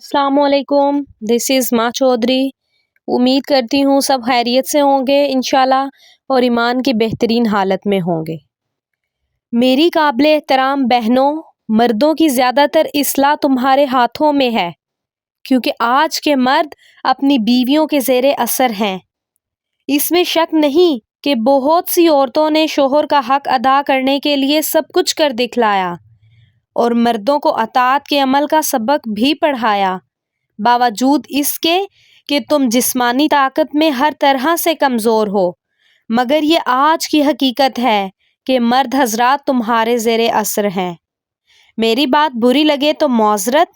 अस्सलाम वालेकुम, this is माँ चौधरी। उम्मीद करती हूँ सब खैरियत से होंगे इंशाल्लाह और ईमान की बेहतरीन हालत में होंगे। मेरी काबिल एहतराम बहनों, मर्दों की ज़्यादातर इस्लाह तुम्हारे हाथों में है, क्योंकि आज के मर्द अपनी बीवियों के ज़ेरे असर हैं। इसमें शक नहीं कि बहुत सी औरतों ने शोहर का हक अदा करने के लिए सब कुछ कर दिखलाया और मर्दों को अताअत के अमल का सबक भी पढ़ाया, बावजूद इसके कि तुम जिस्मानी ताकत में हर तरह से कमज़ोर हो। मगर ये आज की हकीकत है कि मर्द हजरात तुम्हारे ज़ेरे असर हैं। मेरी बात बुरी लगे तो मौज़रत,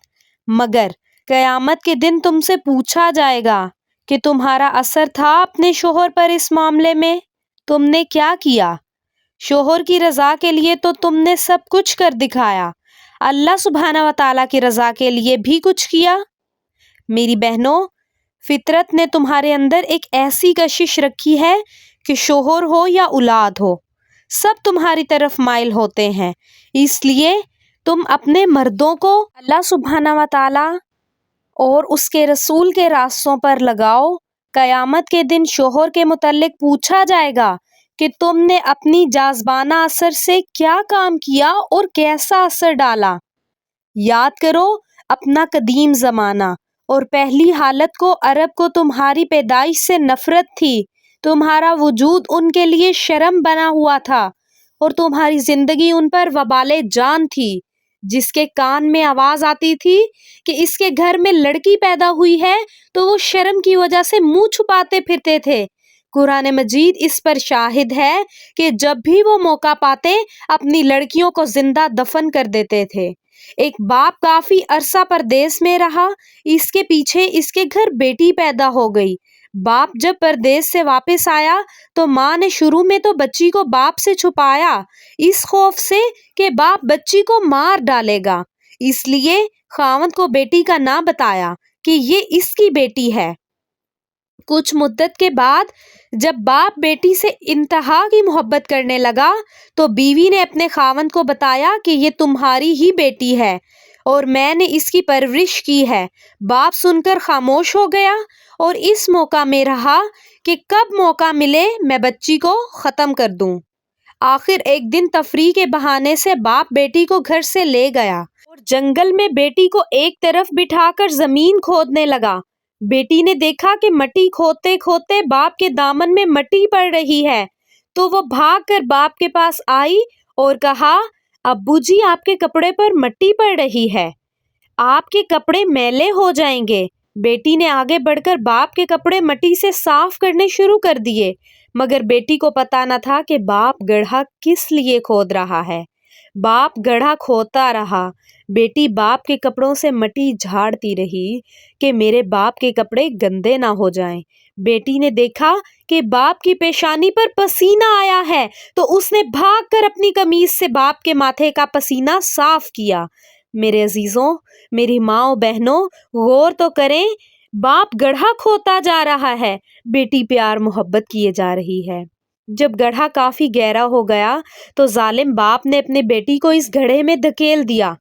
मगर क़यामत के दिन तुमसे पूछा जाएगा कि तुम्हारा असर था अपने शोहर पर इस मामले में, तुमने क्या किया? शोहर की रज़ा के लिए तो तुमने सब कुछ कर दिखाया, अल्लाह सुब्हाना व तआला की रज़ा के लिए भी कुछ किया? मेरी बहनों, फितरत ने तुम्हारे अंदर एक ऐसी कशिश रखी है कि शोहर हो या औलाद हो, सब तुम्हारी तरफ माइल होते हैं। इसलिए तुम अपने मर्दों को अल्लाह सुब्हाना व तआला और उसके रसूल के रास्तों पर लगाओ। क़यामत के दिन शोहर के मुतल्लिक पूछा जाएगा कि तुमने अपनी जाज़बाना असर से क्या काम किया और कैसा असर डाला। याद करो अपना कदीम ज़माना और पहली हालत को। अरब को तुम्हारी पैदाइश से नफ़रत थी, तुम्हारा वजूद उनके लिए शर्म बना हुआ था और तुम्हारी ज़िंदगी उन पर वबाले जान थी, जिसके कान में आवाज़ आती थी कि इसके घर में लड़की पैदा हुई है तो वो शर्म की वजह से मुंह छुपाते फिरते थे। कुरान मजीद इस पर शाहिद है कि जब भी वो मौका पाते अपनी लड़कियों को जिंदा दफन कर देते थे। एक बाप काफी अरसा परदेश में रहा, इसके पीछे इसके घर बेटी पैदा हो गई। बाप जब परदेश से वापस आया तो माँ ने शुरू में तो बच्ची को बाप से छुपाया, इस खौफ से कि बाप बच्ची को मार डालेगा। इसलिए खावंद को बेटी का ना बताया कि ये इसकी बेटी है। कुछ मुद्दत के बाद जब बाप बेटी से इंतहा की मोहब्बत करने लगा तो बीवी ने अपने खावंद को बताया कि ये तुम्हारी ही बेटी है और मैंने इसकी परवरिश की है। बाप सुनकर खामोश हो गया और इस मौका में रहा कि कब मौका मिले मैं बच्ची को ख़त्म कर दूं। आखिर एक दिन तफरीह के बहाने से बाप बेटी को घर से ले गया और जंगल में बेटी को एक तरफ बिठाकर ज़मीन खोदने लगा। बेटी ने देखा कि मट्टी खोदते खोदते बाप के दामन में मट्टी पड़ रही है, तो वो भागकर बाप के पास आई और कहा, अब्बू जी आपके कपड़े पर मट्टी पड़ रही है, आपके कपड़े मैले हो जाएंगे। बेटी ने आगे बढ़कर बाप के कपड़े मट्टी से साफ करने शुरू कर दिए, मगर बेटी को पता न था कि बाप गड्ढा किस लिए खोद रहा है। बाप गड्ढा खोदता रहा, बेटी बाप के कपड़ों से मट्टी झाड़ती रही कि मेरे बाप के कपड़े गंदे ना हो जाएं। बेटी ने देखा कि बाप की पेशानी पर पसीना आया है तो उसने भागकर अपनी कमीज से बाप के माथे का पसीना साफ किया। मेरे अजीजों, मेरी माँ बहनों, गौर तो करें, बाप गड्ढा खोदता जा रहा है, बेटी प्यार मोहब्बत किए जा रही है। जब गड्ढा काफी गहरा हो गया तो जालिम बाप ने अपने बेटी को इस गड्ढे में धकेल दिया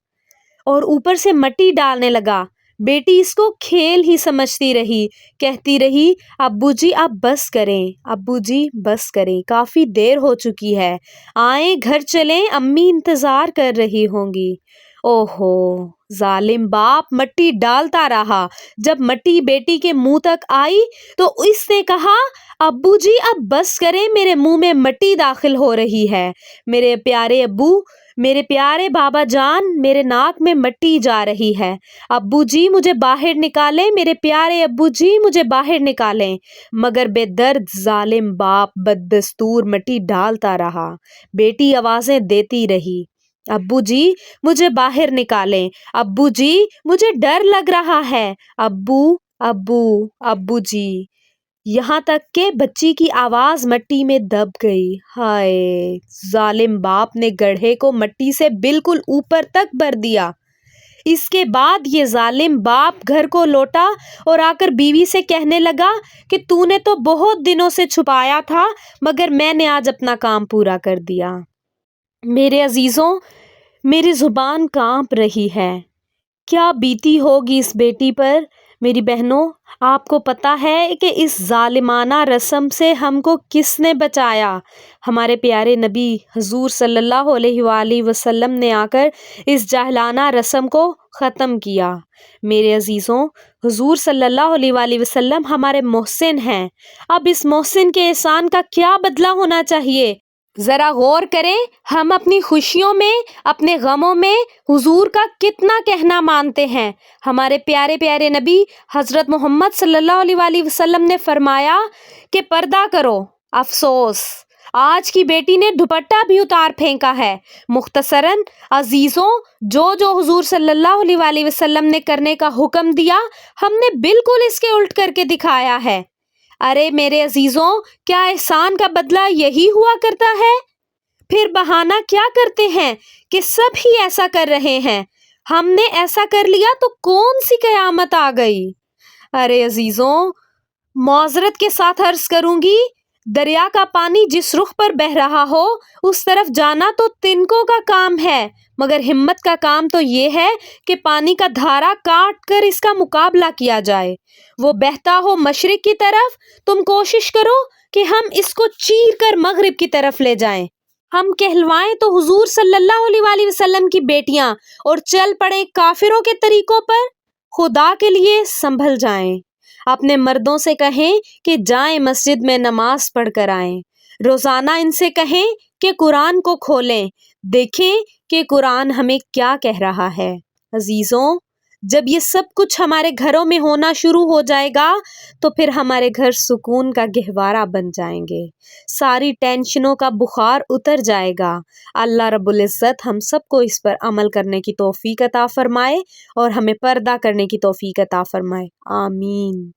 और ऊपर से मट्टी डालने लगा। बेटी इसको खेल ही समझती रही, कहती रही, अब्बू जी आप बस करें, अब्बू जी बस करें, काफ़ी देर हो चुकी है, आए घर चलें, अम्मी इंतज़ार कर रही होंगी। ओहो, जालिम बाप मट्टी डालता रहा। जब मट्टी बेटी के मुंह तक आई तो इसने कहा, अब्बू जी अब बस करें, मेरे मुंह में मट्टी दाखिल हो रही है, मेरे प्यारे अब्बू, मेरे प्यारे बाबा जान, मेरे नाक में मट्टी जा रही है, अब्बू जी मुझे बाहर निकालें, मेरे प्यारे अब्बू जी मुझे बाहर निकालें। मगर बेदर्द जालिम बाप बददस्तूर मट्टी डालता रहा। बेटी आवाज़ें देती रही, अब्बू जी मुझे बाहर निकालें, अब्बू जी मुझे डर लग रहा है, अब्बू अब्बू अब्बू जी, यहाँ तक के बच्ची की आवाज़ मट्टी में दब गई। हाय, जालिम बाप ने गड्ढे को मट्टी से बिल्कुल ऊपर तक भर दिया। इसके बाद ये जालिम बाप घर को लौटा और आकर बीवी से कहने लगा कि तूने तो बहुत दिनों से छुपाया था, मगर मैंने आज अपना काम पूरा कर दिया। मेरे अजीज़ों, मेरी ज़ुबान कांप रही है, کیا بیتی ہوگی اس بیٹی پر۔ میری بہنوں، آپ کو پتہ ہے کہ اس ظالمانہ رسم سے ہم کو کس نے بچایا؟ ہمارے پیارے نبی حضور صلی اللہ علیہ وآلہ وسلم نے آ کر اس جاہلانہ رسم کو ختم کیا۔ میرے عزیزوں، حضور صلی اللہ علیہ وآلہ وسلم ہمارے محسن ہیں۔ اب اس محسن کے احسان کا کیا بدلہ ہونا چاہیے؟ ذرا غور کریں، ہم اپنی خوشیوں میں، اپنے غموں میں حضور کا کتنا کہنا مانتے ہیں۔ ہمارے پیارے پیارے نبی حضرت محمد صلی اللہ علیہ وآلہ وسلم نے فرمایا کہ پردہ کرو۔ افسوس، آج کی بیٹی نے دوپٹہ بھی اتار پھینکا ہے۔ مختصراً عزیزوں، جو حضور صلی اللہ علیہ وآلہ وسلم نے کرنے کا حکم دیا، ہم نے بالکل اس کے الٹ کر کے دکھایا ہے۔ ارے میرے عزیزوں، کیا احسان کا بدلہ یہی ہوا کرتا ہے؟ پھر بہانہ کیا کرتے ہیں کہ سب ہی ایسا کر رہے ہیں، ہم نے ایسا کر لیا تو کون سی قیامت آ گئی؟ ارے عزیزوں، معذرت کے ساتھ عرض کروں گی، دریا کا پانی جس رخ پر بہہ رہا ہو اس طرف جانا تو تنکوں کا کام ہے، مگر ہمت کا کام تو یہ ہے کہ پانی کا دھارا کاٹ کر اس کا مقابلہ کیا جائے۔ وہ بہتا ہو مشرق کی طرف، تم کوشش کرو کہ ہم اس کو چیر کر مغرب کی طرف لے جائیں۔ ہم کہلوائیں تو حضور صلی اللہ علیہ وآلہ وسلم کی بیٹیاں اور چل پڑیں کافروں کے طریقوں پر۔ خدا کے لیے سنبھل جائیں۔ اپنے مردوں سے کہیں کہ جائیں مسجد میں نماز پڑھ کر آئیں۔ روزانہ ان سے کہیں کہ قرآن کو کھولیں، دیکھیں کہ قرآن ہمیں کیا کہہ رہا ہے۔ عزیزوں، جب یہ سب کچھ ہمارے گھروں میں ہونا شروع ہو جائے گا تو پھر ہمارے گھر سکون کا گہوارہ بن جائیں گے، ساری ٹینشنوں کا بخار اتر جائے گا۔ اللہ رب العزت ہم سب کو اس پر عمل کرنے کی توفیق عطا فرمائے اور ہمیں پردہ کرنے کی توفیق عطا فرمائے۔ آمین۔